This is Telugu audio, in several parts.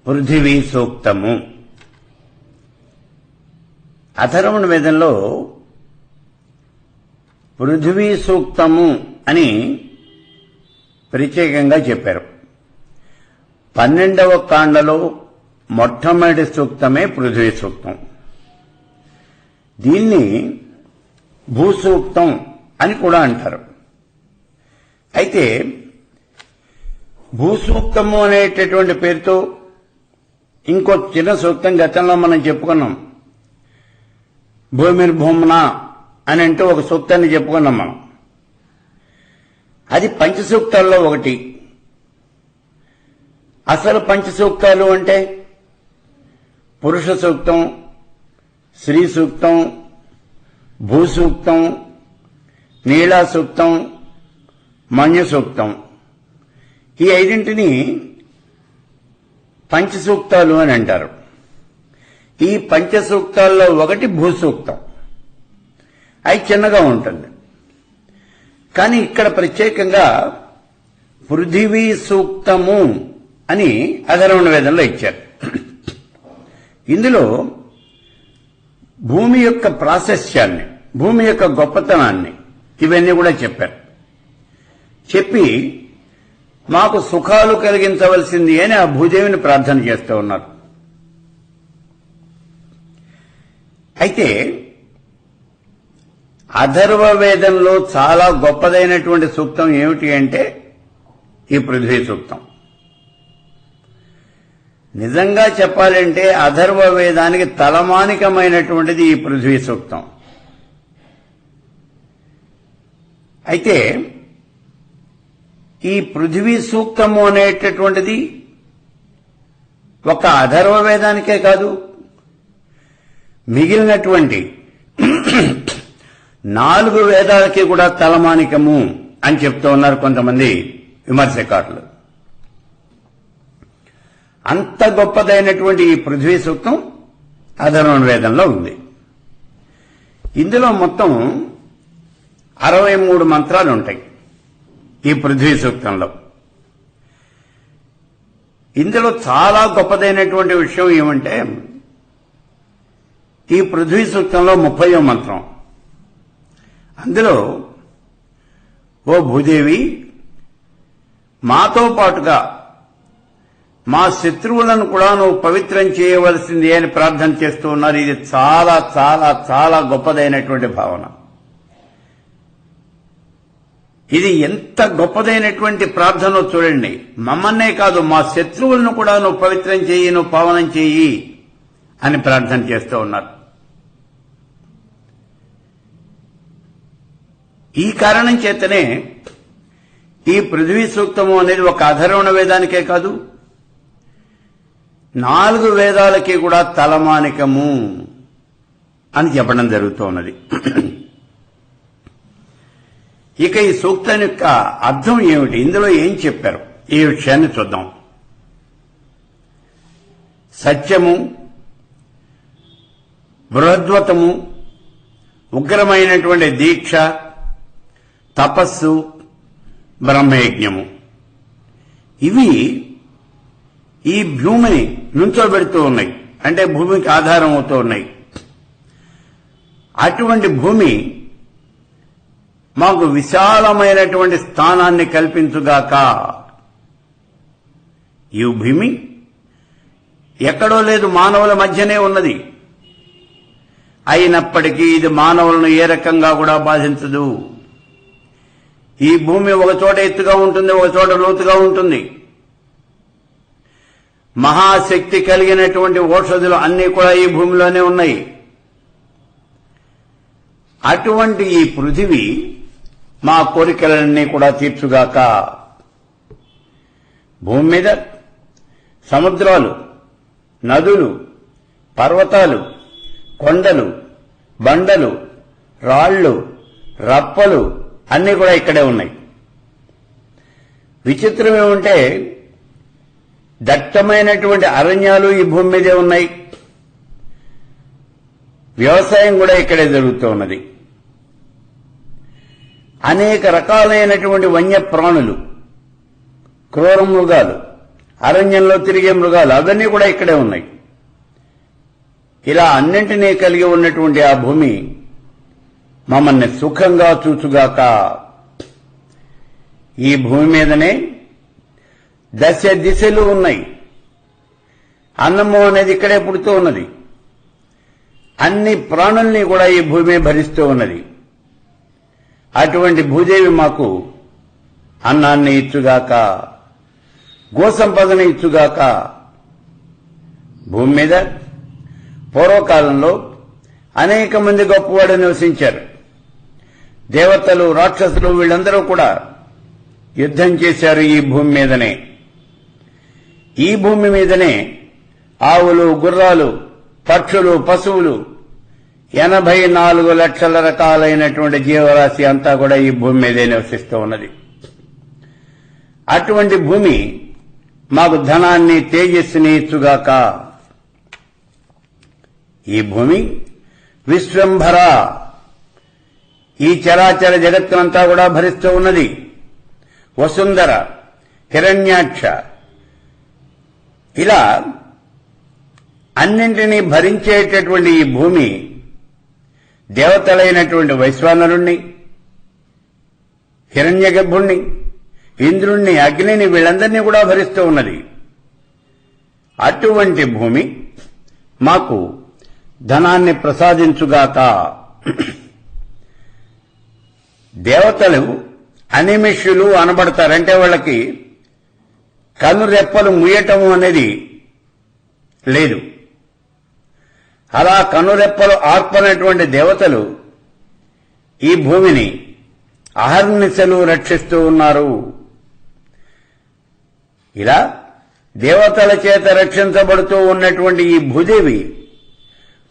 పృథివీ సూక్తము. అథర్వణ వేదంలో పృథివీ సూక్తము అని ప్రత్యేకంగా చెప్పారు. 12వ కాండలో మొట్టమొదటి సూక్తమే పృథివీ సూక్తం. దీన్ని భూసూక్తం అని కూడా అంటారు. అయితే భూసూక్తము అనేటటువంటి పేరుతో ఇంకో చిన్న సూక్తం గతంలో మనం చెప్పుకున్నాం. భూమిర్భూమ్న అని అంటూ ఒక సూక్తాన్ని చెప్పుకున్నాం మనం. అది పంచసూక్తాల్లో ఒకటి. అసలు పంచసూక్తాలు అంటే పురుష సూక్తం, స్త్రీ సూక్తం, భూసూక్తం, నీలా సూక్తం, మన్యు సూక్తం. ఈ ఐదింటిని పంచసూక్తాలు అని అంటారు. ఈ పంచసూక్తాల్లో ఒకటి భూసూక్తం. అది చిన్నగా ఉంటుంది. కానీ ఇక్కడ ప్రత్యేకంగా పృథివీ సూక్తము అని అథర్వణ వేదంలో ఇచ్చారు. ఇందులో భూమి యొక్క ప్రాశస్త్యాన్ని, భూమి యొక్క గొప్పతనాన్ని ఇవన్నీ కూడా చెప్పారు. చెప్పి మాకు సుఖాలు కలిగించవలసింది అని ఆ భూదేవిని ప్రార్థన చేస్తూ ఉన్నారు. అయితే అథర్వ వేదంలో చాలా గొప్పదైనటువంటి సూక్తం ఏమిటి అంటే ఈ పృథ్వీ సూక్తం. నిజంగా చెప్పాలంటే అథర్వ వేదానికి తలమానికమైనటువంటిది ఈ పృథ్వీ సూక్తం. అయితే ఈ పృథివీ సూక్తము అనేటటువంటిది ఒక అథర్వ వేదానికే కాదు, మిగిలినటువంటి 4 వేదాలకి కూడా తలమానికము అని చెప్తూ ఉన్నారు కొంతమంది విమర్శకారులు. అంత గొప్పదైనటువంటి ఈ పృథ్వీ సూక్తం అథర్వణ వేదంలో ఉంది. ఇందులో మొత్తం 63 మంత్రాలు ఉంటాయి ఈ పృథ్వీ సూక్తంలో. ఇందులో చాలా గొప్పదైనటువంటి విషయం ఏమంటే ఈ పృథ్వీ సూక్తంలో 30వ మంత్రం. అందులో ఓ భూదేవి, మాతో పాటుగా మా శత్రువులను కూడా నువ్వు పవిత్రం చేయవలసింది అని ప్రార్థన చేస్తూ ఉన్నారు. ఇది చాలా చాలా చాలా గొప్పదైనటువంటి భావన. ఇది ఎంత గొప్పదైనటువంటి ప్రార్థనో చూడండి. మమ్మల్నే కాదు, మా శత్రువులను కూడా నువ్వు పవిత్రం చేయి, నువ్వు పావనం చేయి అని ప్రార్థన చేస్తూ ఉన్నారు. ఈ కారణం చేతనే ఈ పృథ్వీ సూక్తము అనేది ఒక అథర్వణ వేదానికే కాదు, 4 వేదాలకి కూడా తలమానికము అని చెప్పడం జరుగుతున్నది. ఇక ఈ సూక్తం యొక్క అర్థం ఏమిటి, ఇందులో ఏం చెప్పారు, ఈ విషయాన్ని చూద్దాం. సత్యము, బృహద్వతము, ఉగ్రమైనటువంటి దీక్ష, తపస్సు, బ్రహ్మయజ్ఞము, ఇవి ఈ భూమిని నుంచోబెడుతూ ఉన్నాయి, అంటే భూమికి ఆధారం అవుతూ ఉన్నాయి. అటువంటి భూమి మాకు విశాలమైనటువంటి స్థానాన్ని కల్పించుగాక. ఈ భూమి ఎక్కడో లేదు, మానవుల మధ్యనే ఉన్నది. అయినప్పటికీ ఇది మానవులను ఏ రకంగా కూడా బాధించదు. ఈ భూమి ఒక చోట ఎత్తుగా ఉంటుంది, ఒక చోట లోతుగా ఉంటుంది. మహాశక్తి కలిగినటువంటి ఔషధులు అన్నీ కూడా ఈ భూమిలోనే ఉన్నాయి. అటువంటి ఈ పృథివీ మా కోరికలన్నీ కూడా తీర్చుగాక. భూమి మీద సముద్రాలు, నదులు, పర్వతాలు, కొండలు, బండలు, రాళ్లు, రప్పలు అన్నీ కూడా ఇక్కడే ఉన్నాయి. విచిత్రం ఏమంటే దట్టమైనటువంటి అరణ్యాలు ఈ భూమి మీదే ఉన్నాయి. వ్యవసాయం కూడా ఇక్కడే జరుగుతూ ఉన్నది. అనేక రకాలైనటువంటి వన్య ప్రాణులు, క్రూర మృగాలు అరణ్యంలో తిరిగే మృగాలు అవన్నీ కూడా ఇక్కడే ఉన్నాయి. ఇలా అన్నింటినీ కలిగి ఉన్నటువంటి ఆ భూమి మమ్మల్ని సుఖంగా చూచుగాక. ఈ భూమి మీదనే దశ దిశలు ఉన్నాయి. అన్నము అనేది ఇక్కడే పుడుతూ ఉన్నది. అన్ని ప్రాణుల్ని కూడా ఈ భూమి భరిస్తూ ఉన్నది. అటువంటి భూదేవి మాకు అన్నాన్ని ఇచ్చుగాక, గోసంపదను ఇచ్చుగాక. భూమి మీద పూర్వకాలంలో అనేక మంది గొప్పవాడు నివసించారు. దేవతలు, రాక్షసులు వీళ్ళందరూ కూడా యుద్ధం చేశారు ఈ భూమి మీదనే. ఈ భూమి మీదనే ఆవులు, గుర్రాలు, పక్షులు, పశువులు 84 లక్షల రకాలైనటువంటి జీవరాశి అంతా కూడా ఈ భూమి మీదే నివసిస్తూ ఉన్నది. అటువంటి భూమి మాకు ధనాన్ని, తేజస్సుని ఇచ్చుగాక. ఈ భూమి విశ్వంభర, ఈ చరాచర జగత్తునంతా కూడా భరిస్తూ ఉన్నది. వసుంధర, హిరణ్యాక్ష, ఇలా అన్నింటినీ భరించేటటువంటి ఈ భూమి దేవతలైనటువంటి వైశ్వానరుణ్ణి, హిరణ్యగర్భుణ్ణి, ఇంద్రుణ్ణి, అగ్నిని వీళ్ళందరినీ కూడా భరిస్తూ ఉన్నది. అటువంటి భూమి మాకు ధనాన్ని ప్రసాదించుగాక. దేవతలు అనిమిష్యులు అనబడతారంటే వాళ్ళకి కనురెప్పలు ముయ్యటము అనేది లేదు. అలా కనురెప్పలు ఆర్పనటువంటి దేవతలు ఈ భూమిని అహర్నిశలు రక్షిస్తూ ఉన్నారు. ఇలా దేవతల చేత రక్షించబడుతూ ఉన్నటువంటి ఈ భూదేవి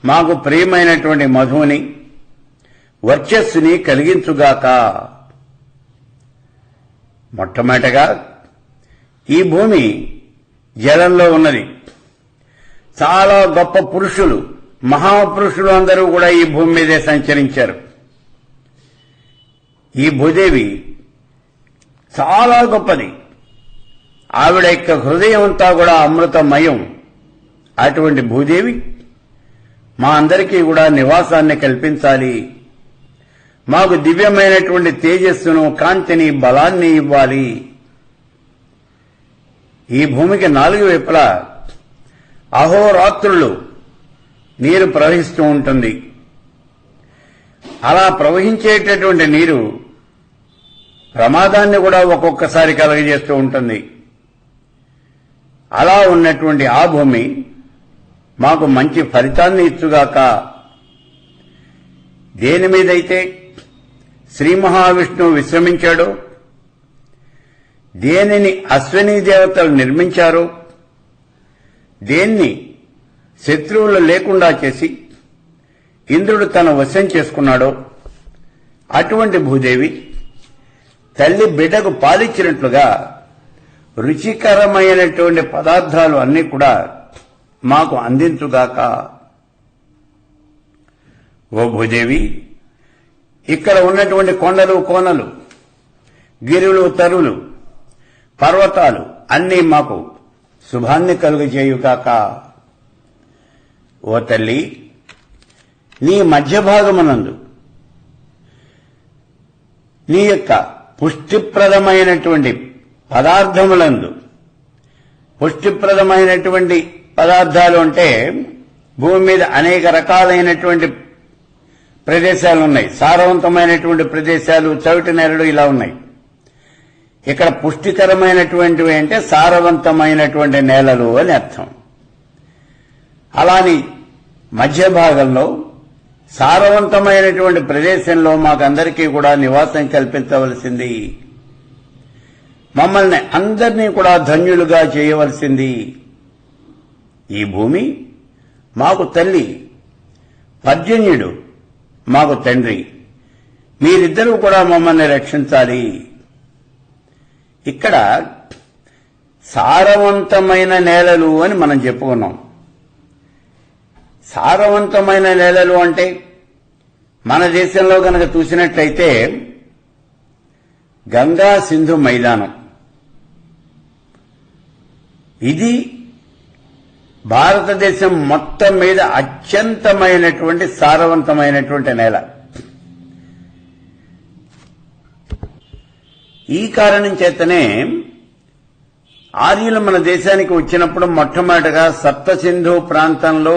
మాకు ప్రియమైనటువంటి మధువుని, వర్చస్సుని కలిగించుగాక. మొట్టమొదటగా ఈ భూమి జలంలో ఉన్నది. చాలా గొప్ప పురుషులు, మహాపురుషులు అందరూ కూడా ఈ భూమి మీదే సంచరించారు. ఈ భూదేవి చాలా గొప్పది. ఆవిడ యొక్క హృదయం అంతా కూడా అమృతమయం. అటువంటి భూదేవి మా అందరికీ కూడా నివాసాన్ని కల్పించాలి. మాకు దివ్యమైనటువంటి తేజస్సును, కాంతిని, బలాన్ని ఇవ్వాలి. ఈ భూమికి 4 వైపులా అహోరాత్రులు నీరు ప్రవహిస్తూ ఉంటుంది. అలా ప్రవహించేటటువంటి నీరు ప్రమాదాన్ని కూడా ఒక్కొక్కసారి కలుగజేస్తూ ఉంటుంది. అలా ఉన్నటువంటి ఆ భూమి మాకు మంచి ఫలితాన్ని ఇచ్చుగాక. దేని మీదైతే శ్రీ మహావిష్ణువు విశ్రమించాడో, దేనిని అశ్విని దేవతలు నిర్మించారో, దేన్ని శత్రువులు లేకుండా చేసి ఇంద్రుడు తన వశం చేసుకున్నాడో, అటువంటి భూదేవి తల్లి బిడ్డకు పాలిచ్చినట్లుగా రుచికరమైనటువంటి పదార్థాలు అన్నీ కూడా మాకు అందించుగాక. ఓ భూదేవి, ఇక్కడ ఉన్నటువంటి కొండలు, కోనలు, గిరులు, తరువులు, పర్వతాలు అన్నీ మాకు శుభాన్ని కలుగజేయుగాక. ఓ తల్లి, నీ మధ్య భాగమునందు నీ యొక్క పుష్టిప్రదమైనటువంటి పదార్థములందు, పుష్టిప్రదమైనటువంటి పదార్థాలు అంటే భూమి మీద అనేక రకాలైనటువంటి ప్రదేశాలు ఉన్నాయి. సారవంతమైనటువంటి ప్రదేశాలు, చవిటి నేలలు ఇలా ఉన్నాయి. ఇక్కడ పుష్టికరమైనటువంటివి అంటే సారవంతమైనటువంటి నేలలు అని అర్థం. అలాని మధ్య భాగంలో సారవంతమైనటువంటి ప్రదేశంలో మాకందరికీ కూడా నివాసం కల్పించవలసింది. మమ్మల్ని అందరినీ కూడా ధన్యులుగా చేయవలసింది. ఈ భూమి మాకు తల్లి, పర్జన్యుడు మాకు తండ్రి. మీరిద్దరూ కూడా మమ్మల్ని రక్షించాలి. ఇక్కడ సారవంతమైన నేలలు అని మనం చెప్పుకున్నాం. సారవంతమైన నేలలు అంటే మన దేశంలో గనక చూసినట్లయితే గంగా సింధు మైదానం, ఇది భారతదేశం మొత్తం మీద అత్యంతమైనటువంటి సారవంతమైనటువంటి నేల. ఈ కారణం చేతనే ఆర్యులు మన దేశానికి వచ్చినప్పుడు మొట్టమొదటిగా సప్త సింధు ప్రాంతంలో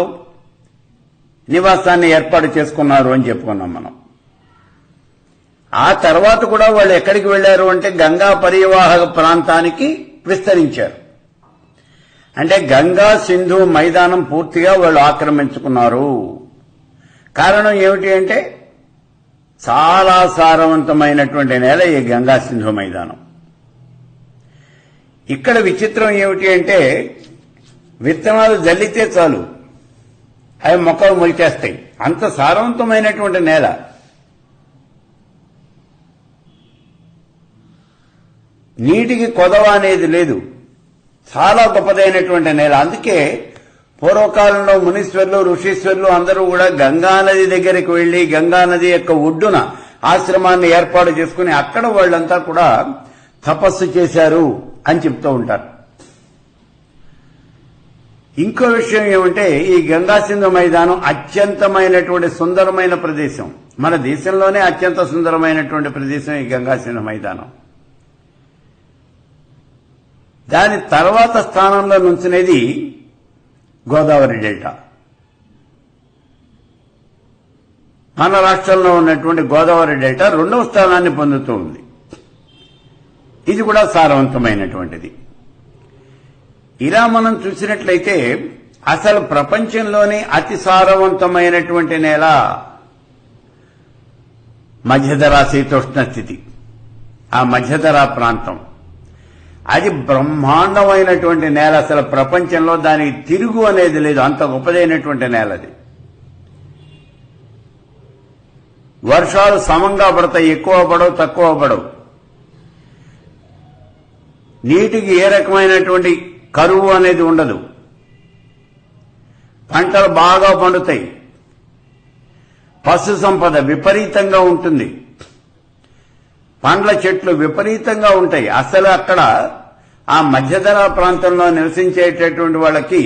నివాసాన్ని ఏర్పాటు చేసుకున్నారు అని చెప్పుకున్నాం మనం. ఆ తర్వాత కూడా వాళ్ళు ఎక్కడికి వెళ్లారు అంటే గంగా పరివాహక ప్రాంతానికి విస్తరించారు. అంటే గంగా సింధు మైదానం పూర్తిగా వాళ్ళు ఆక్రమించుకున్నారు. కారణం ఏమిటి అంటే చాలా సారవంతమైనటువంటి నేల ఈ గంగా సింధు మైదానం. ఇక్కడ విచిత్రం ఏమిటి అంటే విత్తనాలు జల్లితే చాలు అవి మొక్కలు మొలిచేస్తాయి. అంత సారవంతమైనటువంటి నేల. నీటికి కొదవ అనేది లేదు. చాలా గొప్పదైనటువంటి నేల. అందుకే పూర్వకాలంలో మునీశ్వర్లు ఋషీశ్వర్లు అందరూ కూడా గంగానది దగ్గరికి వెళ్లి గంగానది యొక్క ఒడ్డున ఆశ్రమాన్ని ఏర్పాటు చేసుకుని అక్కడ వాళ్ళంతా కూడా తపస్సు చేశారు అని చెప్తూ ఉంటారు. ఇంకో విషయం ఏమంటే ఈ గంగా సింధు మైదానం అత్యంతమైనటువంటి సుందరమైన ప్రదేశం. మన దేశంలోనే అత్యంత సుందరమైనటువంటి ప్రదేశం ఈ గంగా సింధు మైదానం. దాని తర్వాత స్థానంలో నుంచునేది గోదావరి డెల్టా. మన రాష్ట్రంలో ఉన్నటువంటి గోదావరి డెల్టా రెండవ స్థానాన్ని పొందుతూ ఉంది. ఇది కూడా సారవంతమైనటువంటిది. ఇలా మనం చూసినట్లయితే అసలు ప్రపంచంలోనే అతి సారవంతమైనటువంటి నేల మధ్యధరా శీతోష్ణ స్థితి, ఆ మధ్యధరా ప్రాంతం. అది బ్రహ్మాండమైనటువంటి నేల. అసలు ప్రపంచంలో దానికి తిరుగు అనేది లేదు. అంత గొప్పదైనటువంటి నేల అది. వర్షాలు సమంగా పడతాయి. ఎక్కువ పడవు, తక్కువ పడవు. నీటికి ఏ రకమైనటువంటి కరువు అనేది ఉండదు. పంటలు బాగా పండుతాయి. పశు సంపద విపరీతంగా ఉంటుంది. పండ్ల చెట్లు విపరీతంగా ఉంటాయి. అసలు అక్కడ ఆ మధ్యధరా ప్రాంతంలో నివసించేటటువంటి వాళ్ళకి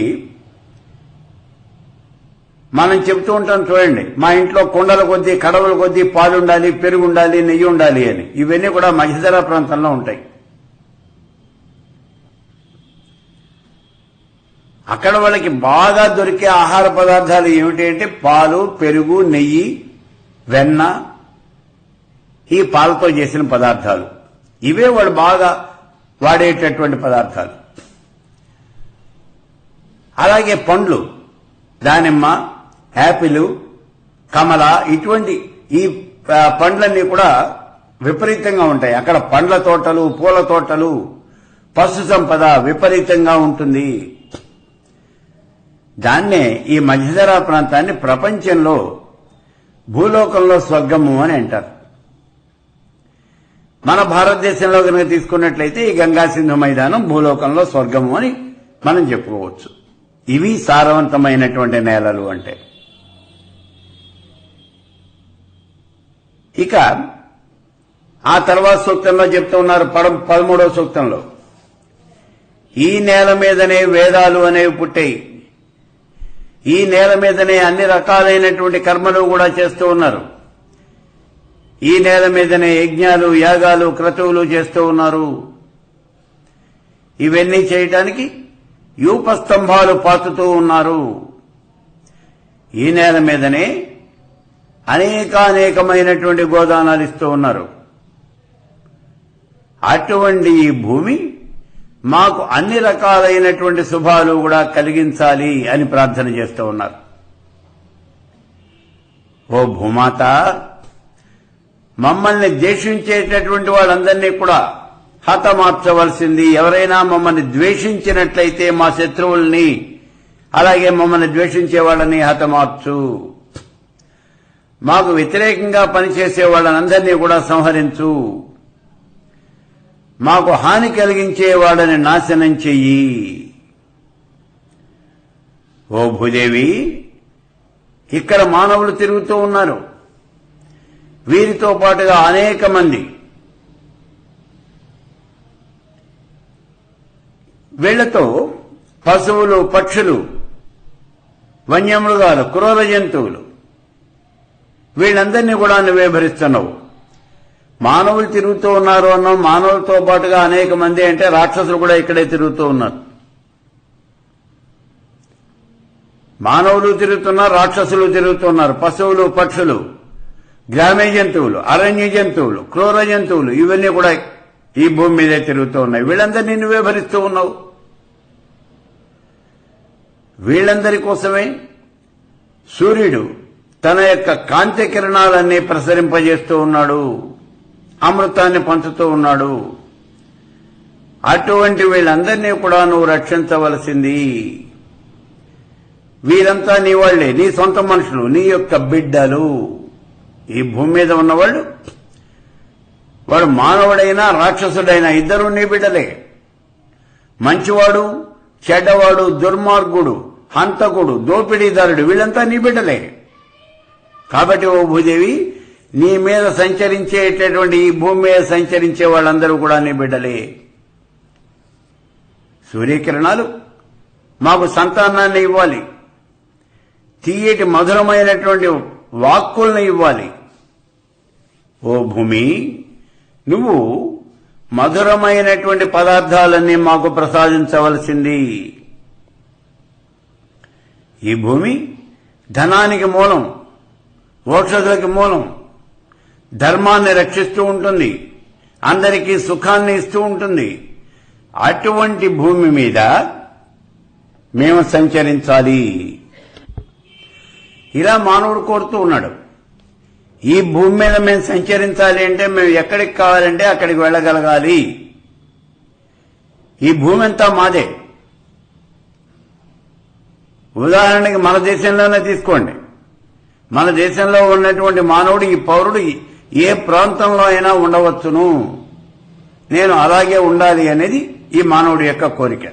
మనం చెబుతూ ఉంటాం చూడండి, మా ఇంట్లో కుండల కొద్దీ కడవల కొద్దీ పాలు ఉండాలి, పెరుగు ఉండాలి, నెయ్యి ఉండాలి అని. ఇవన్నీ కూడా మధ్యధరా ప్రాంతంలో ఉంటాయి. అక్కడ వాళ్ళకి బాగా దొరికే ఆహార పదార్థాలు ఏమిటి అంటే పాలు, పెరుగు, నెయ్యి, వెన్న, ఈ పాలతో చేసిన పదార్థాలు. ఇవే వాళ్ళు బాగా వాడేటటువంటి పదార్థాలు. అలాగే పండ్లు, దానిమ్మ, యాపిల్, కమల, ఇటువంటి ఈ పండ్లన్నీ కూడా విపరీతంగా ఉంటాయి. అక్కడ పండ్ల తోటలు, పూల తోటలు, పశు సంపద విపరీతంగా ఉంటుంది. దాన్నే ఈ మధ్యధరా ప్రాంతాన్ని ప్రపంచంలో భూలోకంలో స్వర్గము అని అంటారు. మన భారతదేశంలో కనుక తీసుకున్నట్లయితే ఈ గంగా సింధు మైదానం భూలోకంలో స్వర్గము అని మనం చెప్పుకోవచ్చు. ఇవి సారవంతమైనటువంటి నేలలు అంటే. ఇక ఆ తర్వాత సూక్తంలో చెప్తూ ఉన్నారు 13వ సూక్తంలో, ఈ నేల మీదనే వేదాలు అనేవి పుట్టాయి. ఈ నేల మీదనే అన్ని రకాలైనటువంటి కర్మలు కూడా చేస్తూ ఉన్నారు. ఈ నేల మీదనే యజ్ఞాలు, యాగాలు, క్రతువులు చేస్తూ ఉన్నారు. ఇవన్నీ చేయటానికి యూపస్తంభాలు పాతుతూ ఉన్నారు. ఈ నేల మీదనే అనేకమైనటువంటి గోదానాలు ఇస్తూ ఉన్నారు. అటువంటి ఈ భూమి మాకు అన్ని రకాలైనటువంటి శుభాలు కూడా కలిగించాలి అని ప్రార్థన చేస్తూ ఉన్నారు. ఓ భూమాత, మమ్మల్ని ద్వేషించేటటువంటి వాళ్ళందరినీ కూడా హతమార్చవలసింది. ఎవరైనా మమ్మల్ని ద్వేషించినట్లయితే మా శత్రువుల్ని, అలాగే మమ్మల్ని ద్వేషించే వాళ్ళని హతమార్చు. మాకు వ్యతిరేకంగా పనిచేసే వాళ్ళనందరినీ కూడా సంహరించు. మాకు హాని కలిగించే వాళ్ళని నాశనం చెయ్యి. ఓ భూదేవి, ఇక్కడ మానవులు తిరుగుతూ ఉన్నారు. వీరితో పాటుగా అనేక మంది. వీళ్లతో పశువులు, పక్షులు, వన్యమృగాలు, క్రూర జంతువులు వీళ్ళందరినీ కూడా నువ్వే భరిస్తున్నావు. మానవులు తిరుగుతూ ఉన్నారు అన్నాం. మానవులతో పాటుగా అనేక మంది అంటే రాక్షసులు కూడా ఇక్కడే తిరుగుతూ ఉన్నారు. మానవులు తిరుగుతున్నారు, రాక్షసులు తిరుగుతున్నారు. పశువులు, పక్షులు, గ్రామీణ జంతువులు, అరణ్య జంతువులు, క్రూర జంతువులు ఇవన్నీ కూడా ఈ భూమి మీదే తిరుగుతూ ఉన్నాయి. వీళ్ళందరినీ నువ్వే భరిస్తూ ఉన్నావు. వీళ్ళందరి కోసమే సూర్యుడు తన యొక్క కాంతి కిరణాలన్నీ ప్రసరింపజేస్తూ ఉన్నాడు, అమృతాన్ని పంచుతూ ఉన్నాడు. అటువంటి వీళ్ళందరినీ కూడా నువ్వు రక్షించవలసింది. వీరంతా నీ వాళ్లే, నీ సొంత మనుషులు, నీ యొక్క బిడ్డలు. ఈ భూమి మీద ఉన్నవాళ్ళు, వాడు మానవుడైనా రాక్షసుడైనా ఇద్దరు నీ బిడ్డలే. మంచివాడు, చెడ్డవాడు, దుర్మార్గుడు, హంతకుడు, దోపిడీదారుడు వీళ్ళంతా నీ బిడ్డలే. కాబట్టి ఓ భూదేవి, నీ మీద సంచరించేటటువంటి ఈ భూమి మీద సంచరించే వాళ్ళందరూ కూడా నీ బిడ్డలే. సూర్యకిరణాలు మాకు సంతానాన్ని ఇవ్వాలి, తీయటి మధురమైనటువంటి వాక్కుల్ని ఇవ్వాలి. ఓ భూమి, నువ్వు మధురమైనటువంటి పదార్థాలన్నీ మాకు ప్రసాదించవలసింది. ఈ భూమి ధనానికి మూలం, మోక్షానికి మూలం, ధర్మాన్ని రక్షిస్తూ ఉంటుంది, అందరికీ సుఖాన్ని ఇస్తూ ఉంటుంది. అటువంటి భూమి మీద మేము సంచరించాలి. ఇలా మానవుడు కోరుతూ ఉన్నాడు. ఈ భూమి మీద మేము సంచరించాలి అంటే మేము ఎక్కడికి కావాలంటే అక్కడికి వెళ్ళగలగాలి. ఈ భూమి అంతా మాదే. ఉదాహరణకి మన దేశంలోనే తీసుకోండి. మన దేశంలో ఉన్నటువంటి మానవుడు, ఈ పౌరుడు ఏ ప్రాంతంలో అయినా ఉండవచ్చును. నేను అలాగే ఉండాలి అనేది ఈ మానవుడి యొక్క కోరిక.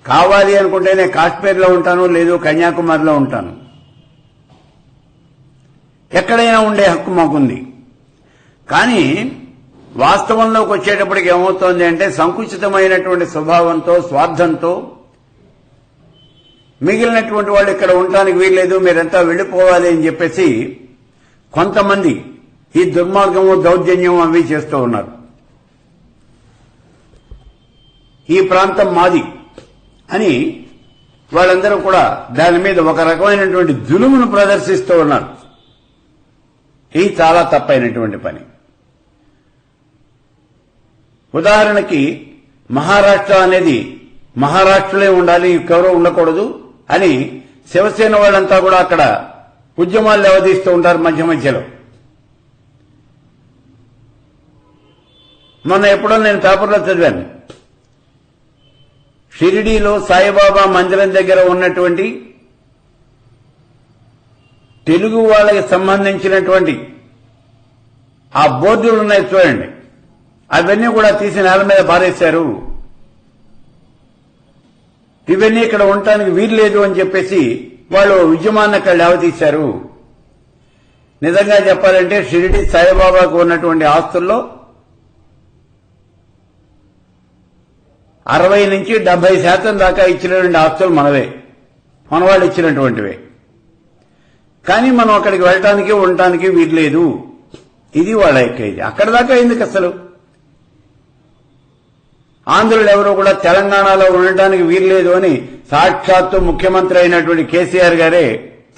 కావాలి అనుకుంటే నేను కాశ్మీర్లో ఉంటాను, లేదు కన్యాకుమారిలో ఉంటాను. ఎక్కడైనా ఉండే హక్కు మాకుంది. కానీ వాస్తవంలోకి వచ్చేటప్పటికి ఏమవుతోంది అంటే సంకుచితమైనటువంటి స్వభావంతో, స్వార్థంతో మిగిలినటువంటి వాళ్ళు ఇక్కడ ఉండటానికి వీల్లేదు, మీరంతా వెళ్లిపోవాలి అని చెప్పేసి కొంతమంది ఈ దుర్మార్గము, దౌర్జన్యం అవి చేస్తూ ఉన్నారు. ఈ ప్రాంతం మాది అని వాళ్ళందరూ కూడా దాని మీద ఒక రకమైనటువంటి జులుమును ప్రదర్శిస్తూ ఉన్నారు. ఇది చాలా తప్పైనటువంటి పని. ఉదాహరణకి మహారాష్ట్ర అనేది మహారాష్ట్రలే ఉండాలి, ఇంకెవరో ఉండకూడదు అని శివసేన వాళ్ళంతా కూడా అక్కడ ఉద్యమాలు లేవదీస్తూ ఉంటారు మధ్య మధ్యలో. మొన్న ఎప్పుడో నేను పేపర్లో చదివాను, షిరిడీలో సాయిబాబా మందిరం దగ్గర ఉన్నటువంటి తెలుగు వాళ్ళకి సంబంధించినటువంటి ఆ బోర్డులు ఉన్నాయి చూడండి, అవన్నీ కూడా తీసి నేల మీద పారేశారు. ఇవన్నీ ఇక్కడ ఉండటానికి వీల్లేదు అని చెప్పేసి వాళ్ళు ఉద్యమాన్ని అక్కడ లేవతీశారు. నిజంగా చెప్పాలంటే షిరిడి సాయిబాబాకు ఉన్నటువంటి ఆస్తుల్లో 60 నుంచి 70% దాకా ఇచ్చినటువంటి ఆస్తులు మనవే, మన వాళ్ళు ఇచ్చినటువంటివే. కానీ మనం అక్కడికి వెళ్ళటానికి ఉండటానికి వీల్లేదు. ఇది వాళ్ళ యొక్క ఇది. అక్కడ దాకా ఎందుకు అసలు? ఆంధ్రులు ఎవరో కూడా తెలంగాణలో ఉండటానికి వీల్లేదు అని సాక్షాత్తు ముఖ్యమంత్రి అయినటువంటి కేసీఆర్ గారే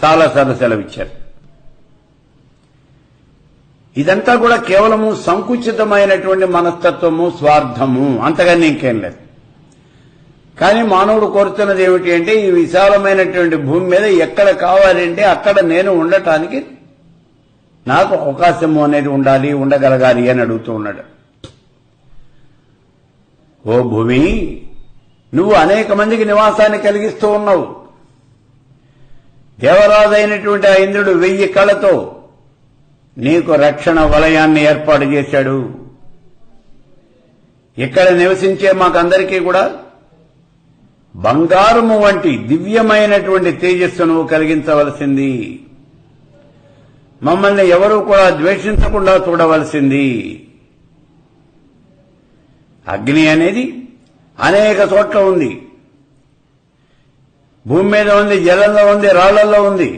చాలాసార్లు సెలవిచ్చారు. ఇదంతా కూడా కేవలము సంకుచితమైనటువంటి మనస్తత్వము, స్వార్థము, అంతగానే ఇంకేం లేదు. కానీ మానవుడు కోరుతున్నది ఏమిటి అంటే ఈ విశాలమైనటువంటి భూమి మీద ఎక్కడ కావాలంటే అక్కడ నేను ఉండటానికి నాకు అవకాశము అనేది ఉండాలి, ఉండగలగాలి అని అడుగుతూ ఉన్నాడు. ఓ భూమి, నువ్వు అనేక మందికి నివాసాన్ని కలిగిస్తూ ఉన్నావు. దేవరాజైనటువంటి ఆ ఇంద్రుడు 1000 కళతో నీకు రక్షణ వలయాన్ని ఏర్పాటు చేశాడు. ఇక్కడ నివసించే మాకందరికీ కూడా బంగారము వంటి దివ్యమైనటువంటి తేజస్సును కలిగించవలసింది. మమ్మల్ని ఎవరూ కూడా ద్వేషించకుండా చూడవలసింది. అగ్ని అనేది అనేక చోట్ల ఉంది. భూమి మీద ఉంది, జలంలో ఉంది, రాళ్లలో ఉంది.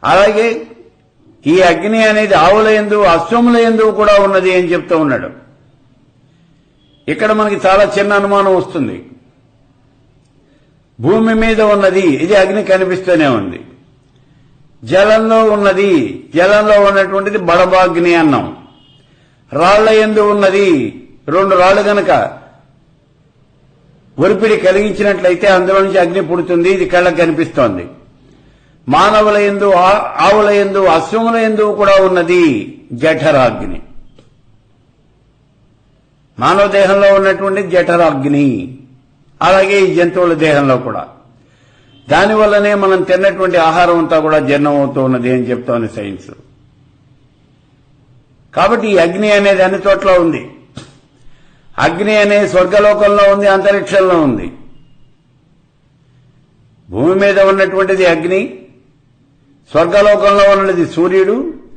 అలాగే ఈ అగ్ని అనేది ఆవుల యందు అశ్వముల యందు కూడా ఉన్నది అని చెప్తూ ఉన్నాడు. ఇక్కడ మనకి చాలా చిన్న అనుమానం వస్తుంది. భూమి మీద ఉన్నది, ఇది అగ్ని కనిపిస్తూనే ఉంది. జలంలో ఉన్నది, జలంలో ఉన్నటువంటిది బడబాగ్ని అన్నాం. రాళ్ల యందు ఉన్నది, 2 రాళ్లు గనక ఒరిపిడి కలిగించినట్లయితే అందులో నుంచి అగ్ని పుడుతుంది, ఇది కళ్ళకు కనిపిస్తోంది. మానవుల యందు ఆవుల యందు అశ్వముల యందు కూడా ఉన్నది జఠరాగ్ని. మానవ దేహంలో ఉన్నటువంటి జఠరాగ్ని, అలాగే ఈ జంతువుల దేహంలో కూడా. దానివల్లనే మనం తిన్నటువంటి ఆహారం అంతా కూడా జీర్ణం అవుతూ ఉన్నది అని చెప్తోంది సైన్స్. కాబట్టి ఈ అగ్ని అనేది అన్ని చోట్ల ఉంది. అగ్ని అనేది స్వర్గలోకంలో ఉంది, అంతరిక్షంలో ఉంది. భూమి మీద ఉన్నటువంటిది అగ్ని, స్వర్గలోకంలో ఉన్నది సూర్యుడు,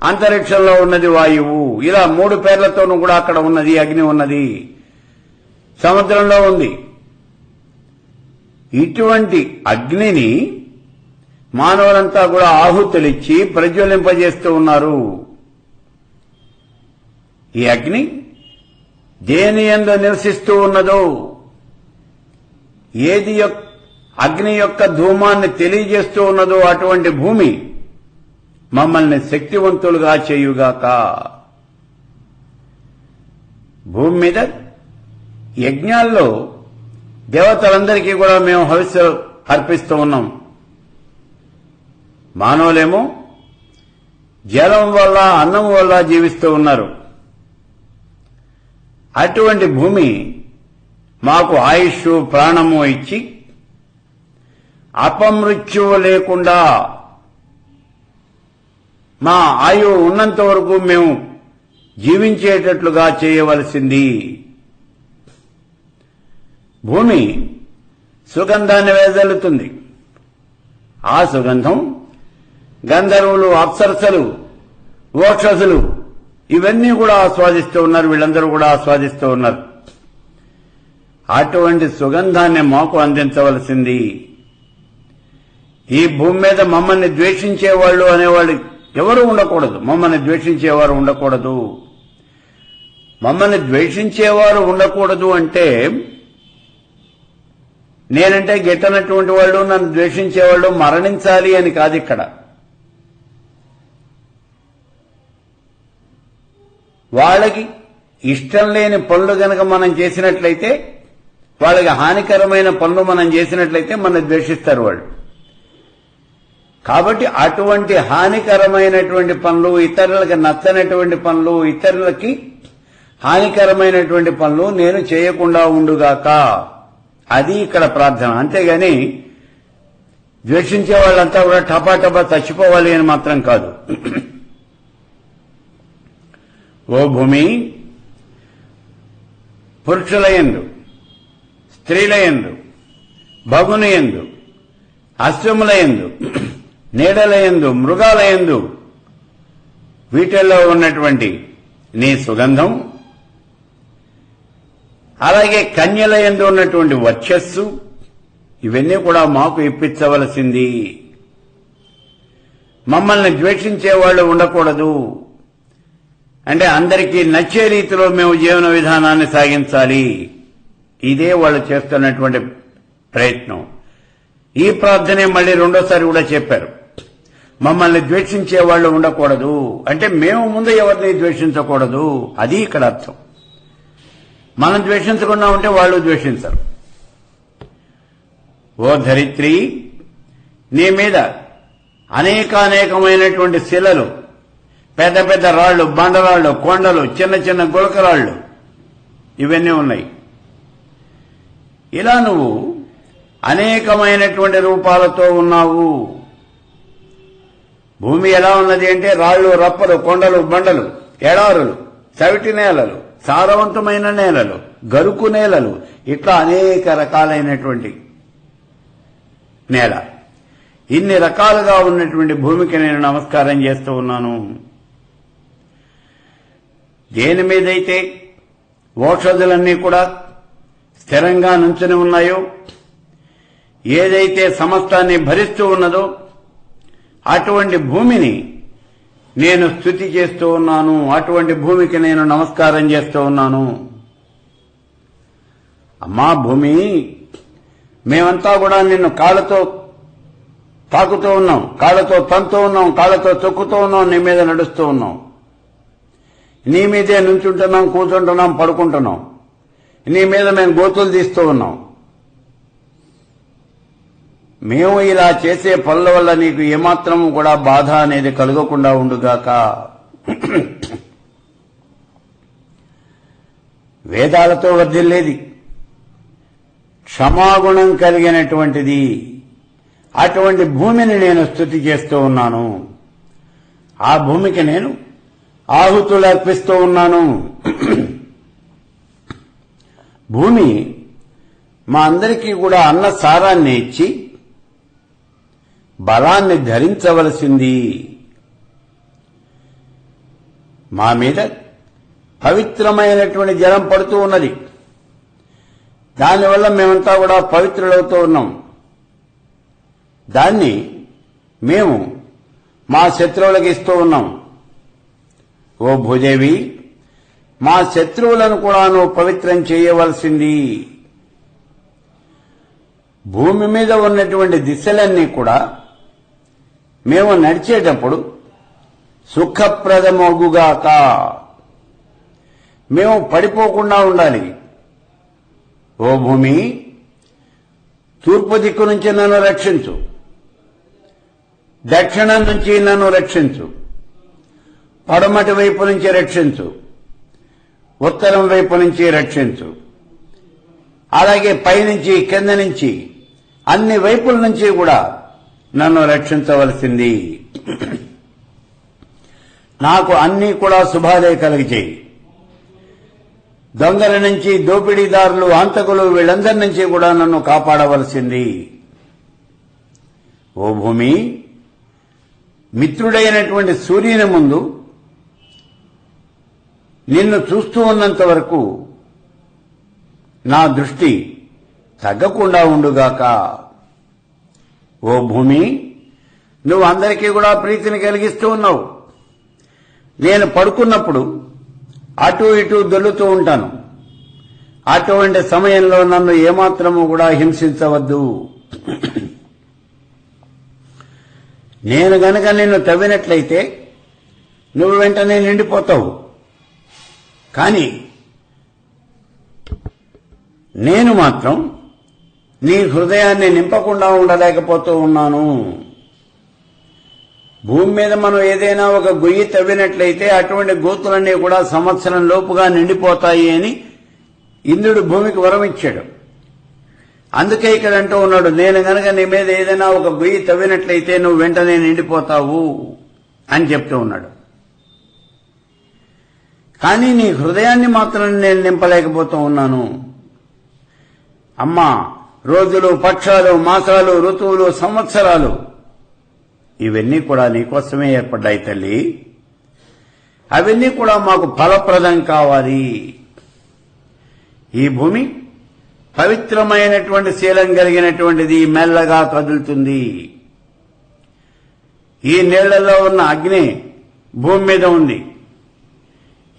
అంతరిక్షంలో ఉన్నది వాయువు. ఇలా 3 పేర్లతోనూ కూడా అక్కడ ఉన్నది అగ్ని ఉన్నది. సముద్రంలో ఉంది. ఇటువంటి అగ్నిని మానవులంతా కూడా ఆహుతులిచ్చి ప్రజ్వలింపజేస్తూ ఉన్నారు. ఈ అగ్ని దేని యందు నివసిస్తూ ఉన్నదో, ఏది అగ్ని యొక్క ధూమాన్ని తెలియజేస్తూ ఉన్నదో అటువంటి భూమి మమ్మల్ని శక్తివంతులుగా చేయుగాక. భూమి మీద యజ్ఞాల్లో దేవతలందరికీ కూడా మేము హవిస్సు అర్పిస్తూ ఉన్నాం. మానవులేమో జలం వల్ల, అన్నం వల్ల జీవిస్తూ ఉన్నారు. అటువంటి భూమి మాకు ఆయుష్, ప్రాణము ఇచ్చి అపమృత్యువు లేకుండా మా ఆయువు ఉన్నంత వరకు మేము జీవించేటట్లుగా చేయవలసింది. భూమి సుగంధాన్ని వెదజల్లుతుంది. ఆ సుగంధం గంధర్వులు, అప్సరసలు, ఓక్షసులు ఇవన్నీ కూడా ఆస్వాదిస్తూ ఉన్నారు. వీళ్ళందరూ కూడా ఆస్వాదిస్తూ ఉన్నారు. అటువంటి సుగంధాన్ని మాకు అందించవలసింది. ఈ భూమి మీద మమ్మల్ని ద్వేషించేవాళ్ళు అనేవాళ్ళు ఎవరు ఉండకూడదు. మమ్మల్ని ద్వేషించేవారు ఉండకూడదు. మమ్మల్ని ద్వేషించేవారు ఉండకూడదు అంటే నేనంటే గిట్టనటువంటి వాళ్ళు, నన్ను ద్వేషించేవాళ్ళు మరణించాలి అని కాదు. ఇక్కడ వాళ్ళకి ఇష్టం లేని పనులు గనక మనం చేసినట్లయితే, వాళ్ళకి హానికరమైన పనులు మనం చేసినట్లయితే మనం ద్వేషిస్తారు వాళ్ళు. కాబట్టి అటువంటి హానికరమైనటువంటి పనులు, ఇతరులకు నచ్చనటువంటి పనులు, ఇతరులకి హానికరమైనటువంటి పనులు నేను చేయకుండా ఉండుగాక. అది ఇక్కడ ప్రార్థన. అంతేగాని ద్వేషించే వాళ్ళంతా కూడా టపాటపా చచ్చిపోవాలి అని మాత్రం కాదు. ఓ భూమి, పురుషులయందు, స్త్రీలయందు, భగునియందు, అశ్వములయందు, నీడలయందు, మృగాలయందు, వీటిల్లో ఉన్నటువంటి నీ సుగంధం, అలాగే కన్యలయందు ఉన్నటువంటి వర్చస్సు, ఇవన్నీ కూడా మాకు ఇప్పించవలసింది. మమ్మల్ని ద్వేషించేవాళ్లు ఉండకూడదు. అంటే అందరికీ నచ్చే రీతిలో మేము జీవన విధానాన్ని సాగించాలి. ఇదే వాళ్ళు చేస్తున్నటువంటి ప్రయత్నం. ఈ ప్రార్థనే మళ్ళీ రెండోసారి కూడా చెప్పారు. మమ్మల్ని ద్వేషించే వాళ్ళు ఉండకూడదు అంటే మేము ముందు ఎవరిని ద్వేషించకూడదు. అది ఇక్కడ అర్థం. మనం ద్వేషించకుండా ఉంటే వాళ్ళు ద్వేషించరు. ఓ ధరిత్రి, నీ మీద అనేకమైనటువంటి శిలలు, పెద్ద పెద్ద రాళ్లు, బండరాళ్లు, కొండలు, చిన్న చిన్న గులకరాళ్లు, ఇవన్నీ ఉన్నాయి. ఇలా నువ్వు అనేకమైనటువంటి రూపాలతో ఉన్నావు. భూమి ఎలా ఉన్నది అంటే రాళ్లు, రప్పలు, కొండలు, బండలు, ఎడారులు, చవిటి నేలలు, సారవంతమైన నేలలు, గరుకు నేలలు, ఇట్లా అనేక రకాలైనటువంటి నేల. ఇన్ని రకాలుగా ఉన్నటువంటి భూమికి నేను నమస్కారం చేస్తూ ఉన్నాను. దేని మీదైతే ఓషధులన్నీ కూడా స్థిరంగా నుంచుని ఉన్నాయో, ఏదైతే సమస్తాన్ని భరిస్తూ ఉన్నదో అటువంటి భూమిని నేను స్తుతి చేస్తూ ఉన్నాను, అటువంటి భూమికి నేను నమస్కారం చేస్తూ ఉన్నాను. అమ్మా భూమి, మేమంతా కూడా నిన్ను కాళ్ళతో తాకుతూ ఉన్నాం, కాళ్ళతో తంతూ ఉన్నాం, కాళ్ళతో తొక్కుతూ ఉన్నాం, నీ మీద నడుస్తూ ఉన్నాం, నీ మీదే నుంచుంటున్నాం, కూర్చుంటున్నాం, పడుకుంటున్నాం, నీ మీద మేము గోతులు తీస్తూ ఉన్నాం. మేము ఇలా చేసే పనుల వల్ల నీకు ఏమాత్రం కూడా బాధ అనేది కలగకుండా ఉండుగాక. వేదాలతో వర్ధిల్లేది, క్షమాగుణం కలిగినటువంటిది అటువంటి భూమిని నేను స్తుతి చేస్తూ ఉన్నాను. ఆ భూమికి నేను ఆహుతులు అర్పిస్తూ ఉన్నాను. భూమి మా అందరికీ కూడా అన్న సారాన్ని ఇచ్చి బలాన్ని ధరించవలసింది. మా మీద పవిత్రమైనటువంటి జలం పడుతూ ఉన్నది, దానివల్ల మేమంతా కూడా పవిత్రులవుతూ ఉన్నాం. దాన్ని మేము మా శత్రువులకు ఇస్తూ ఉన్నాం. ఓ భూదేవి, మా శత్రువులను కూడా నువ్వు పవిత్రం చేయవలసింది. భూమి మీద ఉన్నటువంటి దిశలన్నీ కూడా మేము నడిచేటప్పుడు సుఖప్రదమగుగాక. మేము పడిపోకుండా ఉండాలి. ఓ భూమి, తూర్పు దిక్కు నుంచి నన్ను రక్షించు, దక్షిణం నుంచి నన్ను రక్షించు, పడమటి వైపు నుంచి రక్షించు, ఉత్తరం వైపు నుంచి రక్షించు, అలాగే పైనుంచి కింద నుంచి అన్ని వైపుల నుంచి కూడా నన్ను రక్షించవలసింది. నాకు అన్నీ కూడా శుభాలే కలిగజేయి. దొంగల నుంచి, దోపిడీదారులు, హంతకులు, వీళ్ళందరి నుంచి కూడా నన్ను కాపాడవలసింది. ఓ భూమి, మిత్రుడైనటువంటి సూర్యుని ముందు నిన్ను చూస్తూ ఉన్నంత వరకు నా దృష్టి తగ్గకుండా ఉండుగాక. ఓ భూమి, నువ్వు అందరికీ కూడా ప్రీతిని కలిగిస్తూ ఉన్నావు. నేను పడుకున్నప్పుడు అటు ఇటు దొల్లుతూ ఉంటాను. అటువంటి సమయంలో నన్ను ఏమాత్రము కూడా హింసించవద్దు. నేను గనక నిన్ను తవ్వినట్లయితే నువ్వు వెంటనే నిండిపోతావు. కానీ నేను మాత్రం నీ హృదయాన్ని నింపకుండా ఉండలేకపోతూ ఉన్నాను. భూమి మీద మనం ఏదైనా ఒక గొయ్యి తవ్వినట్లయితే అటువంటి గోతులన్నీ కూడా సంవత్సరం లోపుగా నిండిపోతాయి అని ఇంద్రుడు భూమికి వరం ఇచ్చాడు. అందుకే ఇక్కడ అంటూ ఉన్నాడు, నేను గనక నీ మీద ఏదైనా ఒక గొయ్యి తవ్వినట్లయితే నువ్వు వెంటనే నిండిపోతావు అని చెప్తూ ఉన్నాడు. కానీ నీ హృదయాన్ని మాత్రం నేను నింపలేకపోతూ ఉన్నాను. అమ్మా, రోజులు, పక్షాలు, మాసాలు, ఋతువులు, సంవత్సరాలు ఇవన్నీ కూడా నీకోసమే ఏర్పడ్డాయి తల్లి. అవన్నీ కూడా మాకు ఫలప్రదం కావాలి. ఈ భూమి పవిత్రమైనటువంటి శీలం కలిగినటువంటిది, మెల్లగా కదులుతుంది. ఈ నీళ్లలో ఉన్న అగ్ని భూమి మీద ఉంది.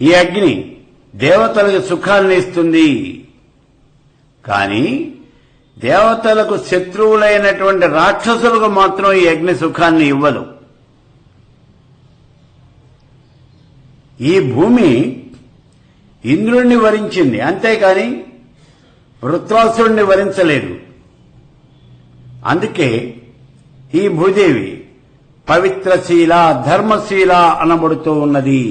ఈ అగ్ని దేవతలకు సుఖాన్ని ఇస్తుంది. కానీ దేవతలకు శత్రువులైనటువంటి రాక్షసులకు మాత్రం ఈ అగ్ని సుఖాన్ని ఇవ్వదు. ఈ భూమి ఇంద్రుణ్ణి వరించింది, అంతేకాని వృత్రాసురుణ్ణి వరించలేదు. అందుకే ఈ భూదేవి పవిత్రశీల, ధర్మశీల అనబడుతూ ఉన్నది.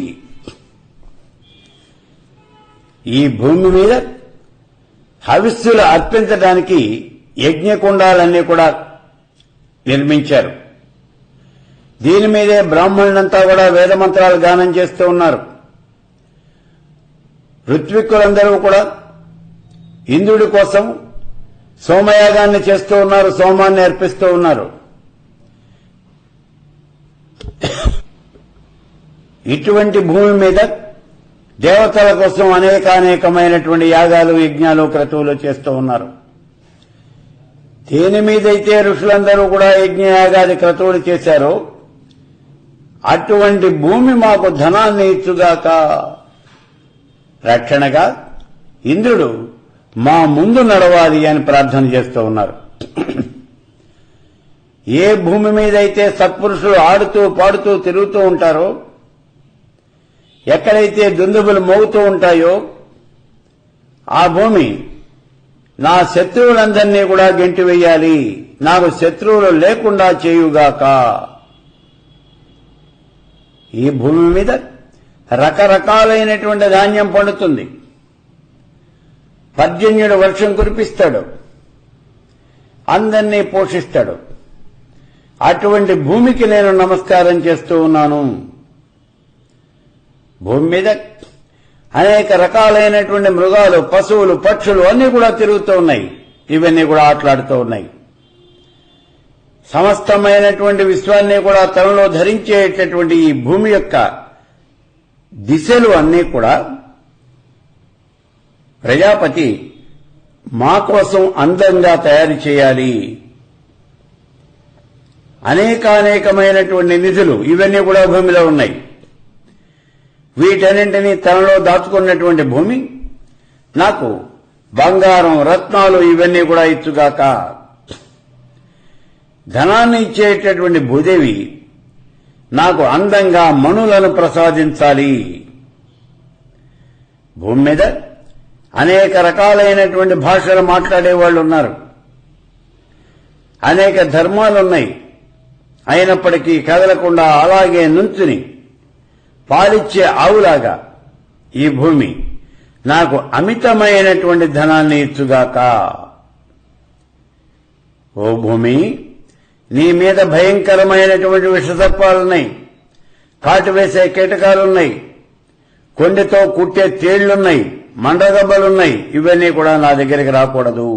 ఈ భూమి మీద హవిస్సులు అర్పించడానికి యజ్ఞకుండాలన్నీ కూడా నిర్మించారు. దీని మీదే బ్రాహ్మణులంతా కూడా వేదమంత్రాలు గానం చేస్తూ ఉన్నారు. ఋత్విక్కులందరూ కూడా ఇంద్రుడి కోసం సోమయాగాన్ని చేస్తూ ఉన్నారు, సోమాన్ని అర్పిస్తూ ఉన్నారు. ఇటువంటి భూమి మీద దేవతల కోసం అనేకమైనటువంటి యాగాలు, యజ్ఞాలు, క్రతువులు చేస్తూ ఉన్నారు. దేని మీదైతే ఋషులందరూ కూడా యజ్ఞయాగాది క్రతువులు చేశారో అటువంటి భూమి మాకు ధనాన్ని ఇచ్చుగాక. రక్షణగా ఇంద్రుడు మా ముందు నడవాలి అని ప్రార్థన చేస్తూ ఉన్నారు. ఏ భూమి మీదైతే సత్పురుషులు ఆడుతూ పాడుతూ తిరుగుతూ ఉంటారో, ఎక్కడైతే దుందుబులు మోగుతూ ఉంటాయో ఆ భూమి నా శత్రువులందరినీ కూడా గెంటివేయాలి, నాకు శత్రువులు లేకుండా చేయుగాక. ఈ భూమి మీద రకరకాలైనటువంటి ధాన్యం పండుతుంది. పర్జన్యుడు వర్షం కురిపిస్తాడు, అందరినీ పోషిస్తాడు. అటువంటి భూమికి నేను నమస్కారం చేస్తూ ఉన్నాను. భూమి మీద అనేక రకాలైనటువంటి మృగాలు, పశువులు, పక్షులు అన్నీ కూడా తిరుగుతూ ఉన్నాయి. ఇవన్నీ కూడా ఆటలాడుతూ ఉన్నాయి. సమస్తమైనటువంటి విశ్వాన్ని కూడా తనలో ధరించేటటువంటి ఈ భూమి యొక్క దిశలు అన్నీ కూడా ప్రజాపతి మా కోసం అందంగా తయారు చేయాలి. అనేకానేకమైనటువంటి నిధులు ఇవన్నీ కూడా భూమిలో ఉన్నాయి. వీటన్నింటినీ తనలో దాచుకున్నటువంటి భూమి నాకు బంగారం, రత్నాలు ఇవన్నీ కూడా ఇచ్చుగాక. ధనాన్ని ఇచ్చేటటువంటి భూదేవి నాకు అందంగా మణులను ప్రసాదించాలి. భూమి మీద అనేక రకాలైనటువంటి భాషలు మాట్లాడే వాళ్ళు ఉన్నారు. అనేక ధర్మాలున్నాయి. అయినప్పటికీ కదలకుండా అలాగే నుంచుని పాలిచ్చే ఆవులాగా ఈ భూమి నాకు అమితమైనటువంటి ధనాన్ని ఇచ్చుగాక. ఓ భూమి, నీ మీద భయంకరమైనటువంటి విషసర్పాలున్నాయి, కాటు వేసే కీటకాలున్నాయి, కొండెతో కుట్టే తేళ్లున్నాయి, మండగబ్బలున్నాయి. ఇవన్నీ కూడా నా దగ్గరికి రాకూడదు.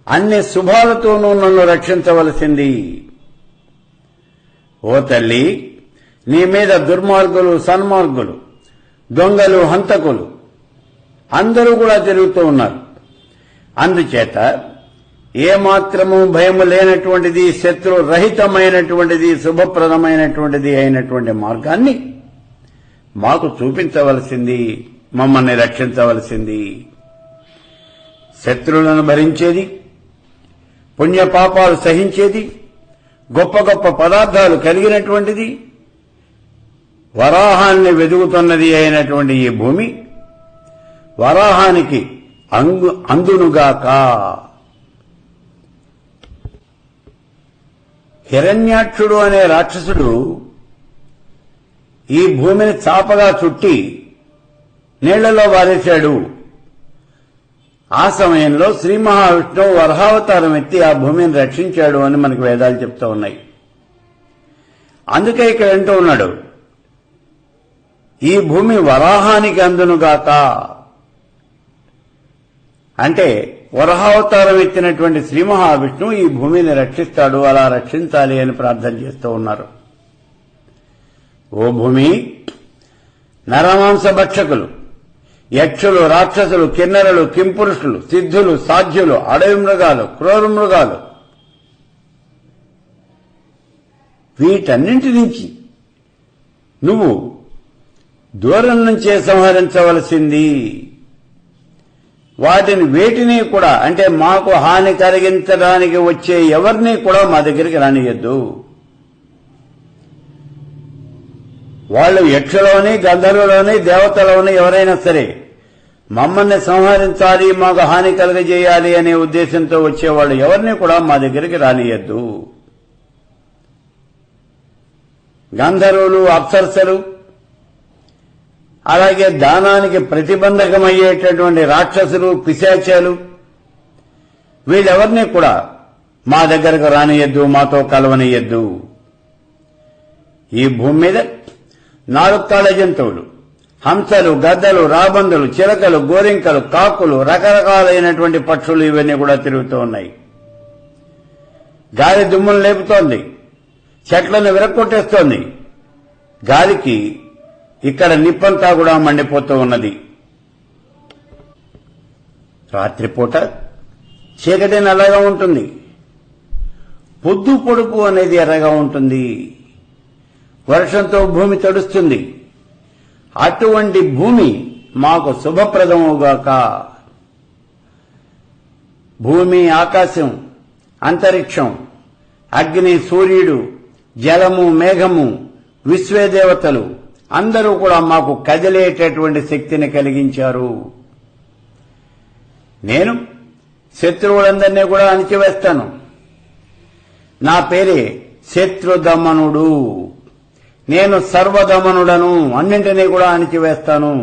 అన్ని శుభాలతోనూ నన్ను రక్షించవలసింది. ఓ తల్లి, నీ మీద దుర్మార్గులు, సన్మార్గులు, దొంగలు, హంతకులు అందరూ కూడా తిరుగుతూ ఉన్నారు. అందుచేత ఏమాత్రము భయము లేనటువంటిది, శత్రు రహితమైనటువంటిది, శుభప్రదమైనటువంటిది అయినటువంటి మార్గాన్ని మాకు చూపించవలసింది, మమ్మల్ని రక్షించవలసింది. శత్రువులను భరించేది, పుణ్యపాపాలు సహించేది, గొప్ప గొప్ప పదార్థాలు కలిగినటువంటిది, వరాహాన్ని వెదుగుతున్నది అయినటువంటి ఈ భూమి వరాహానికి అందునుగాక. హిరణ్యాక్షుడు అనే రాక్షసుడు ఈ భూమిని చాపగా చుట్టి నీళ్లలో వారేశాడు. ఆ సమయంలో శ్రీ మహావిష్ణువు వరహావతారం ఎత్తి ఆ భూమిని రక్షించాడు అని మనకు వేదాలు చెప్తూ ఉన్నాయి. అందుకే ఇక్కడ అంటూ ఉన్నాడు, ఈ భూమి వరాహానికి అందునుగాక. అంటే వరహావతారం ఎత్తినటువంటి శ్రీ మహావిష్ణువు ఈ భూమిని రక్షిస్తాడు, అలా రక్షించాలి అని ప్రార్థన చేస్తూ ఉన్నారు. ఓ భూమి, నరమాంస భక్షకులు, యక్షులు, రాక్షసులు, కిన్నెరలు, కింపురుషులు, సిద్ధులు, సాధ్యులు, అడవి మృగాలు, క్రూర మృగాలు, వీటన్నింటి నుంచి నువ్వు దూరం నుంచే సంహరించవలసింది. వాటిని వేటిని కూడా, అంటే మాకు హాని కలిగించడానికి వచ్చే ఎవరిని కూడా మా దగ్గరికి రానియద్దు. వాళ్ళు యక్షులోని, గంధర్వులోని, దేవతలోని ఎవరైనా సరే మమ్మల్ని సంహరించాలి, మాకు హాని కలుగజేయాలి అనే ఉద్దేశంతో వచ్చేవాళ్ళు ఎవరిని కూడా మా దగ్గరికి రానియద్దు. గంధర్వులు, అప్సరసలు, అలాగే దానానికి ప్రతిబంధకమయ్యేటటువంటి రాక్షసులు, పిశాచాలు, వీళ్ళెవరినీ కూడా మా దగ్గరకు రానియద్దు, మాతో కలవనియద్దు. ఈ భూమి మీద 4 కాళ్ళ జంతువులు, హంసలు, గద్దలు, రాబందులు, చిలకలు, గోరింకలు, కాకులు, రకరకాలైనటువంటి పక్షులు ఇవన్నీ కూడా తిరుగుతూ ఉన్నాయి. గాలి దుమ్మును లేపుతోంది, చెట్లను విరక్కొట్టేస్తోంది. గాలికి ఇక్కడ నిప్పంతా కూడా మండిపోతూ ఉన్నది. రాత్రిపూట చీకటి నల్లగా ఉంటుంది, పొద్దు పొడుపు అనేది ఎర్రగా ఉంటుంది, వర్షంతో భూమి తడుస్తుంది. అటువంటి భూమి మాకు శుభప్రదముగాక. భూమి, ఆకాశం, అంతరిక్షం, అగ్ని, సూర్యుడు, జలము, మేఘము, విశ్వదేవతలు అందరూ కూడా మాకు కదిలేటటువంటి శక్తిని కలిగించారు. నేను శత్రువులందరినీ కూడా అణిచివేస్తాను. నా పేరే శత్రుదమనుడు. నేను సర్వదమనుడను, అన్నింటినీ కూడా అణిచివేస్తాను.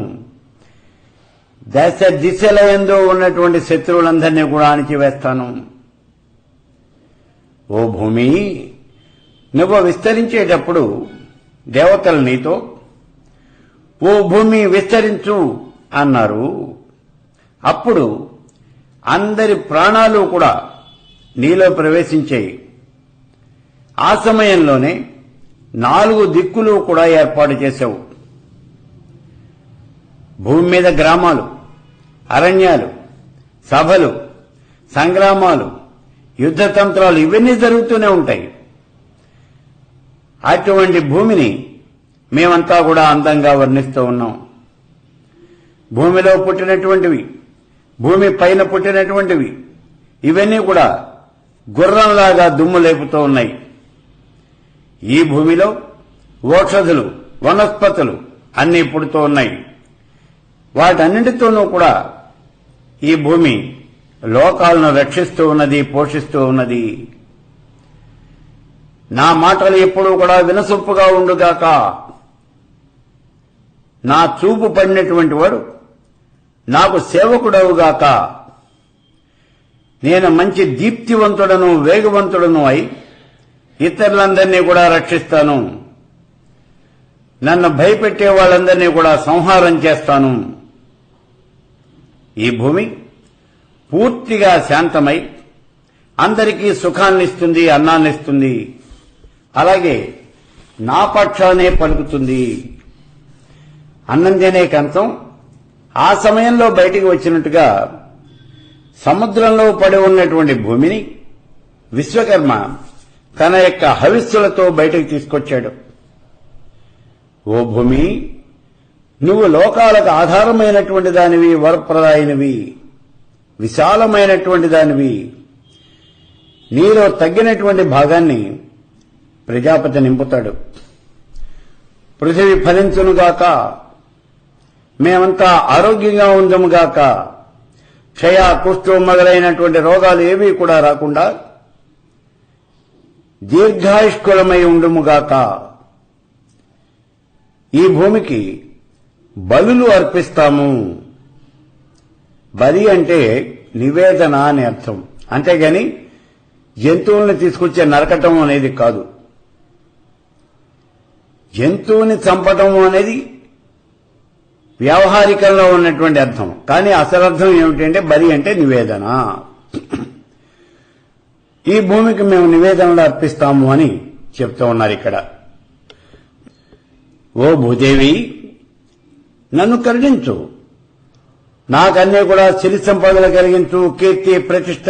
దశ దిశల యందు ఉన్నటువంటి శత్రువులందరినీ కూడా అణిచివేస్తాను. ఓ భూమి, నువ్వు విస్తరించేటప్పుడు దేవతలు నీతో ఓ భూమి విస్తరించు అన్నారు. అప్పుడు అందరి ప్రాణాలు కూడా నీలో ప్రవేశించాయి. ఆ సమయంలోనే 4 దిక్కులు కూడా ఏర్పాటు చేశావు. భూమి మీద గ్రామాలు, అరణ్యాలు, సభలు, సంగ్రామాలు, యుద్ధతంత్రాలు ఇవన్నీ జరుగుతూనే ఉంటాయి. అటువంటి భూమిని మేమంతా కూడా అందంగా వర్ణిస్తూ ఉన్నాం. భూమిలో పుట్టినటువంటివి, భూమి పైన పుట్టినటువంటివి ఇవన్నీ కూడా గుర్రంలాగా దుమ్ము లేపుతూ ఉన్నాయి. ఈ భూమిలో ఓషధులు, వనస్పతులు అన్నీ పుడుతూ ఉన్నాయి. వాటన్నింటితోనూ కూడా ఈ భూమి లోకాలను రక్షిస్తూ ఉన్నది, పోషిస్తూ ఉన్నది. నా మాటలు ఎప్పుడూ కూడా వినసొంపుగా ఉండుగాక. నా చూపు పడినటువంటి వాడు నాకు సేవకుడవుగాక. నేను మంచి దీప్తివంతుడను, వేగవంతుడను అయి ఇతరులందరినీ కూడా రక్షిస్తాను. నన్ను భయపెట్టే వాళ్ళందరినీ కూడా సంహారం చేస్తాను. ఈ భూమి పూర్తిగా శాంతమై అందరికీ సుఖాన్నిస్తుంది, అన్నాన్నిస్తుంది. అలాగే నా పక్షానే పలుకుతుంది. అన్నం తినే కంచం ఆ సమయంలో బయటికి వచ్చినట్టుగా సముద్రంలో పడి ఉన్నటువంటి భూమిని విశ్వకర్మ తన యొక్క హవిస్సులతో బయటకు తీసుకొచ్చాడు. ఓ భూమి, నువ్వు లోకాలకు ఆధారమైనటువంటి దానివి, వరప్రదాయినివి, విశాలమైనటువంటి దానివి. నీలో తగ్గినటువంటి భాగాన్ని ప్రజాపతి నింపుతాడు. పృథివీ ఫలించునుగాక, మేమంతా ఆరోగ్యంగా ఉందముగాక, క్షయ, కుష్ఠం మొదలైనటువంటి రోగాలు ఏవీ కూడా రాకుండా దీర్ఘాయుష్కులమై ఉండుముగాక. ఈ భూమికి బలులు అర్పిస్తాము. బలి అంటే నివేదన అని అర్థం. అంతేగాని జంతువుల్ని తీసుకొచ్చే నరకటం అనేది కాదు. జంతువుని చంపటం అనేది వ్యావహారికంలో ఉన్నటువంటి అర్థం. కానీ అసలు అర్థం ఏమిటంటే బలి అంటే నివేదన. ఈ భూమికి మేము నివేదనలు అర్పిస్తాము అని చెప్తూ ఉన్నారు ఇక్కడ. ఓ భూదేవి, నన్ను కరుణించు. నాకన్నీ కూడా సిరి సంపదలు కలిగించు, కీర్తి, ప్రతిష్ట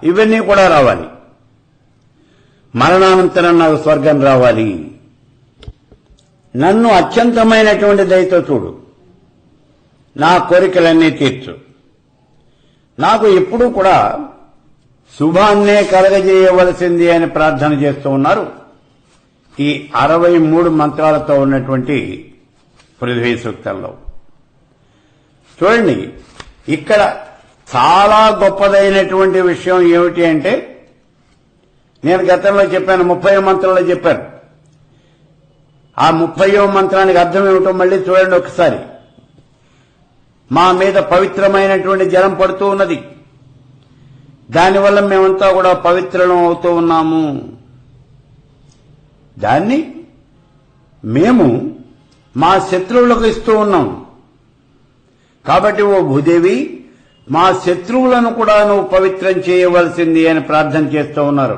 ఇవన్నీ కూడా రావాలి. మరణానంతరం నాకు స్వర్గం రావాలి. నన్ను అత్యంతమైనటువంటి దయతో చూడు. నా కోరికలన్నీ తీర్చు. నాకు ఎప్పుడూ కూడా శుభాన్నే కలగజేయవలసింది అని ప్రార్థన చేస్తూ ఉన్నారు ఈ 63 మంత్రాలతో ఉన్నటువంటి పృథ్వీ సూక్తంలో. చూడండి, ఇక్కడ చాలా గొప్పదైనటువంటి విషయం ఏమిటి అంటే, నేను గతంలో చెప్పాను, 30వ మంత్రంలో చెప్పాను. ఆ 30వ మంత్రానికి అర్థం ఏమిటో మళ్ళీ చూడండి ఒకసారి. మా మీద పవిత్రమైనటువంటి జలం పడుతూ ఉన్నది, దానివల్ల మేమంతా కూడా పవిత్రం అవుతూ ఉన్నాము. దాన్ని మేము మా శత్రువులకు ఇస్తూ ఉన్నాం. కాబట్టి ఓ భూదేవి, మా శత్రువులను కూడా నువ్వు పవిత్రం చేయవలసింది అని ప్రార్థన చేస్తూ ఉన్నారు.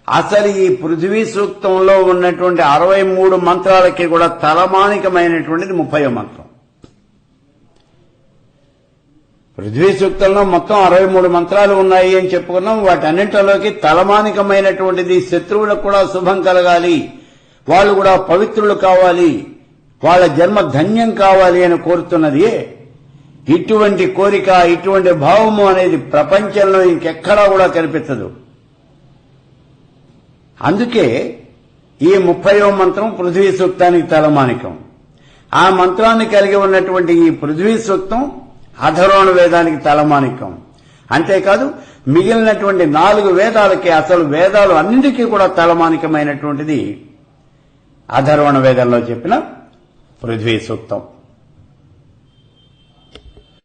అసలు ఈ పృథ్వీ సూక్తంలో ఉన్నటువంటి 63 మంత్రాలకి కూడా తలమానికమైనటువంటిది 30వ మంత్రం. పృథ్వీ సూక్తంలో మొత్తం 63 మంత్రాలు ఉన్నాయి అని చెప్పుకున్నాం. వాటన్నింటిలోకి తలమానికమైనటువంటిది శత్రువులకు కూడా శుభం కలగాలి, వాళ్ళు కూడా పవిత్రులు కావాలి, వాళ్ళ జన్మ ధన్యం కావాలి అని కోరుతున్నది. ఇటువంటి కోరిక, ఇటువంటి భావము అనేది ప్రపంచంలో ఇంకెక్కడా కూడా కనిపించదు. అందుకే ఈ 30వ మంత్రం పృథ్వీ సూక్తానికి తలమానికం. ఆ మంత్రాన్ని కలిగి ఉన్నటువంటి ఈ పృథ్వీ సూక్తం అథర్వణ వేదానికి తలమానికం. అంతేకాదు మిగిలినటువంటి 4 వేదాలకి, అసలు వేదాలు అన్నిటికీ కూడా తలమానికమైనటువంటిది అథర్వణ వేదంలో చెప్పిన పృథ్వీ సూక్తం.